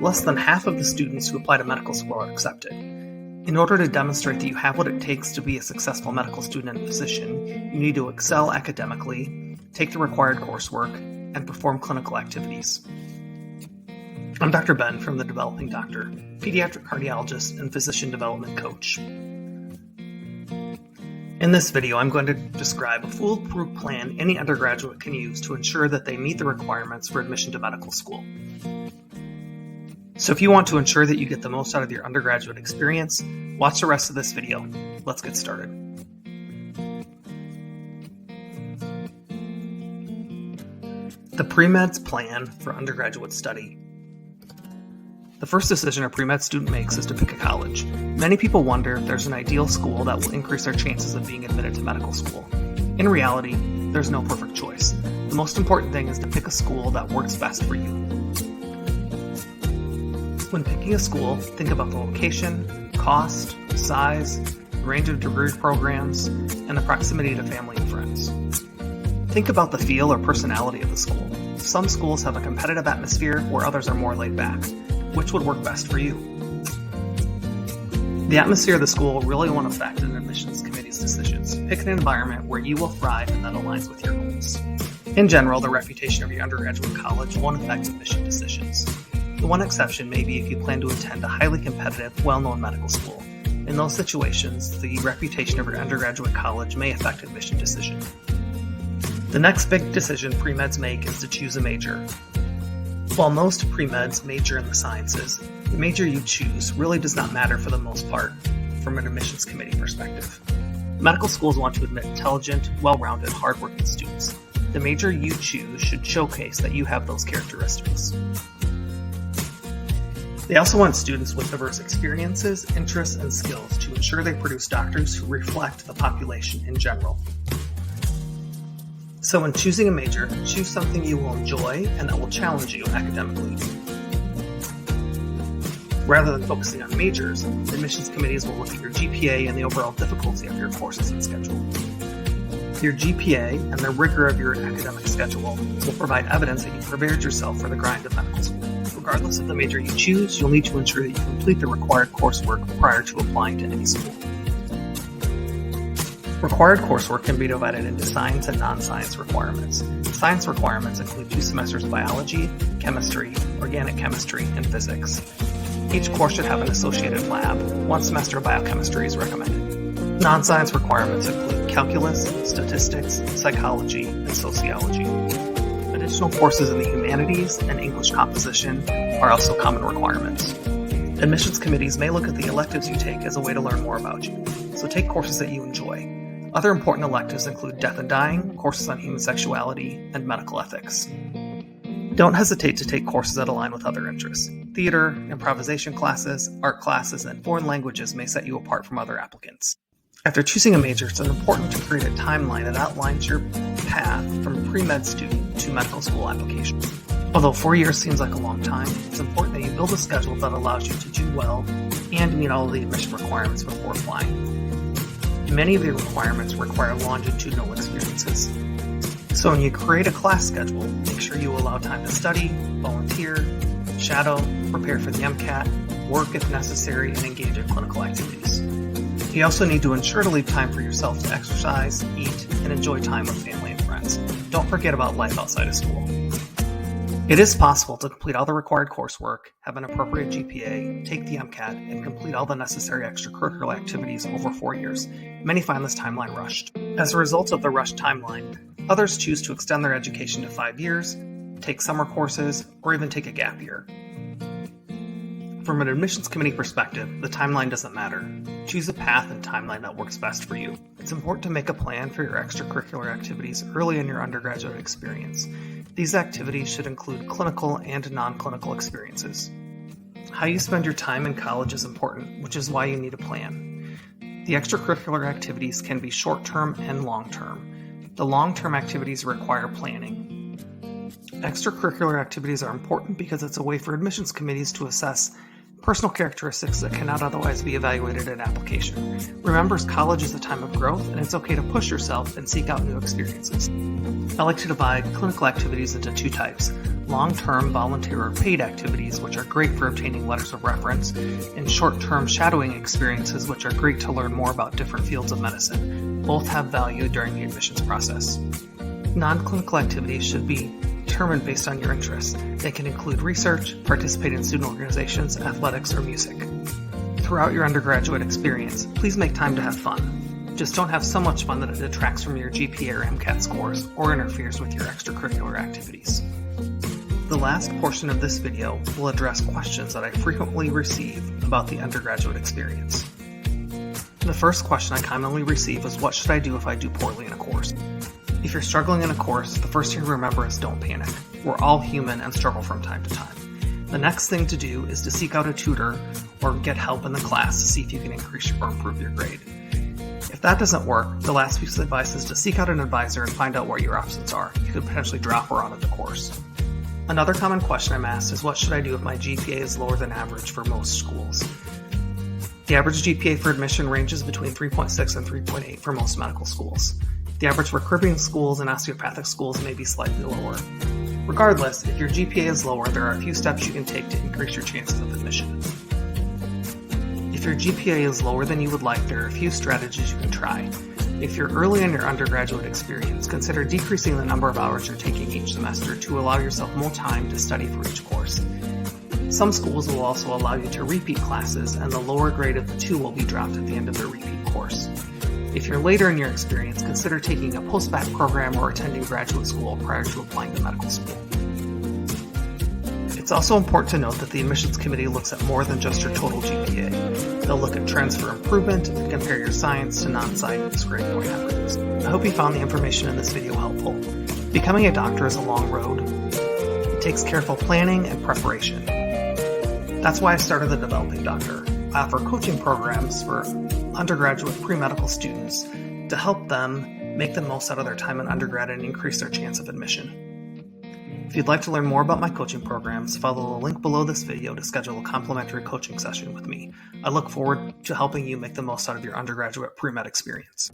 less than half of the students who apply to medical school are accepted. In order to demonstrate that you have what it takes to be a successful medical student and physician, you need to excel academically, take the required coursework, and perform clinical activities. I'm Dr. Ben from The Developing Doctor, Pediatric Cardiologist and Physician Development Coach. In this video, I'm going to describe a foolproof plan any undergraduate can use to ensure that they meet the requirements for admission to medical school. So if you want to ensure that you get the most out of your undergraduate experience, watch the rest of this video. Let's get started. The Premed's plan for undergraduate study. The first decision a pre-med student makes is to pick a college. Many people wonder if there's an ideal school that will increase their chances of being admitted to medical school. In reality, there's no perfect choice. The most important thing is to pick a school that works best for you. When picking a school, think about the location, cost, size, range of degree programs, and the proximity to family and friends. Think about the feel or personality of the school. Some schools have a competitive atmosphere where others are more laid back. Which would work best for you? The atmosphere of the school really won't affect an admissions committee's decisions. Pick an environment where you will thrive and that aligns with your goals. In general, the reputation of your undergraduate college won't affect admission decisions. The one exception may be if you plan to attend a highly competitive, well-known medical school. In those situations, the reputation of your undergraduate college may affect admission decision. The next big decision pre-meds make is to choose a major. While most pre-meds major in the sciences, the major you choose really does not matter for the most part from an admissions committee perspective. Medical schools want to admit intelligent, well-rounded, hardworking students. The major you choose should showcase that you have those characteristics. They also want students with diverse experiences, interests, and skills to ensure they produce doctors who reflect the population in general. So when choosing a major, choose something you will enjoy and that will challenge you academically. Rather than focusing on majors, admissions committees will look at your GPA and the overall difficulty of your courses and schedule. Your GPA and the rigor of your academic schedule will provide evidence that you prepared yourself for the grind of medical school. Regardless of the major you choose, you'll need to ensure that you complete the required coursework prior to applying to any school. Required coursework can be divided into science and non-science requirements. Science requirements include 2 semesters of biology, chemistry, organic chemistry, and physics. Each course should have an associated lab. 1 semester of biochemistry is recommended. Non-science requirements include calculus, statistics, psychology, and sociology. Additional courses in the humanities and English composition are also common requirements. Admissions committees may look at the electives you take as a way to learn more about you, so take courses that you enjoy. Other important electives include death and dying, courses on human sexuality, and medical ethics. Don't hesitate to take courses that align with other interests. Theater, improvisation classes, art classes, and foreign languages may set you apart from other applicants. After choosing a major, it's important to create a timeline that outlines your path from pre-med student to medical school application. Although 4 years seems like a long time, it's important that you build a schedule that allows you to do well and meet all of the admission requirements before applying. Many of the requirements require longitudinal experiences. So when you create a class schedule, make sure you allow time to study, volunteer, shadow, prepare for the MCAT, work if necessary, and engage in clinical activities. You also need to ensure to leave time for yourself to exercise, eat, and enjoy time with family and friends. Don't forget about life outside of school. It is possible to complete all the required coursework, have an appropriate GPA, take the MCAT, and complete all the necessary extracurricular activities over 4 years. Many find this timeline rushed. As a result of the rushed timeline, others choose to extend their education to 5 years, take summer courses, or even take a gap year. From an admissions committee perspective, the timeline doesn't matter. Choose a path and timeline that works best for you. It's important to make a plan for your extracurricular activities early in your undergraduate experience. These activities should include clinical and non-clinical experiences. How you spend your time in college is important, which is why you need a plan. The extracurricular activities can be short-term and long-term. The long-term activities require planning. Extracurricular activities are important because it's a way for admissions committees to assess Personal characteristics that cannot otherwise be evaluated in application. Remember, college is a time of growth, and it's okay to push yourself and seek out new experiences. I like to divide clinical activities into two types: long-term volunteer or paid activities, which are great for obtaining letters of reference, and short-term shadowing experiences, which are great to learn more about different fields of medicine. Both have value during the admissions process. Non-clinical activities should be determined based on your interests. They can include research, participate in student organizations, athletics, or music. Throughout your undergraduate experience, please make time to have fun. Just don't have so much fun that it detracts from your GPA or MCAT scores or interferes with your extracurricular activities. The last portion of this video will address questions that I frequently receive about the undergraduate experience. The first question I commonly receive is, what should I do if I do poorly in a course? If you're struggling in a course, the first thing to remember is don't panic. We're all human and struggle from time to time. The next thing to do is to seek out a tutor or get help in the class to see if you can increase or improve your grade. If that doesn't work, the last piece of advice is to seek out an advisor and find out what your options are. You could potentially drop or out of the course. Another common question I'm asked is, what should I do if my GPA is lower than average for most schools? The average GPA for admission ranges between 3.6 and 3.8 for most medical schools. The average for Caribbean schools and osteopathic schools may be slightly lower. Regardless, if your GPA is lower, there are a few steps you can take to increase your chances of admission. If your GPA is lower than you would like, there are a few strategies you can try. If you're early in your undergraduate experience, consider decreasing the number of hours you're taking each semester to allow yourself more time to study for each course. Some schools will also allow you to repeat classes, and the lower grade of the two will be dropped at the end of the repeat course. If you're later in your experience, consider taking a post-bac program or attending graduate school prior to applying to medical school. It's also important to note that the admissions committee looks at more than just your total GPA. They'll look at trends for improvement and compare your science to non-science grade point averages. I hope you found the information in this video helpful. Becoming a doctor is a long road. It takes careful planning and preparation. That's why I started The Developing Doctor. I offer coaching programs for undergraduate pre-medical students to help them make the most out of their time in undergrad and increase their chance of admission. If you'd like to learn more about my coaching programs, follow the link below this video to schedule a complimentary coaching session with me. I look forward to helping you make the most out of your undergraduate pre-med experience.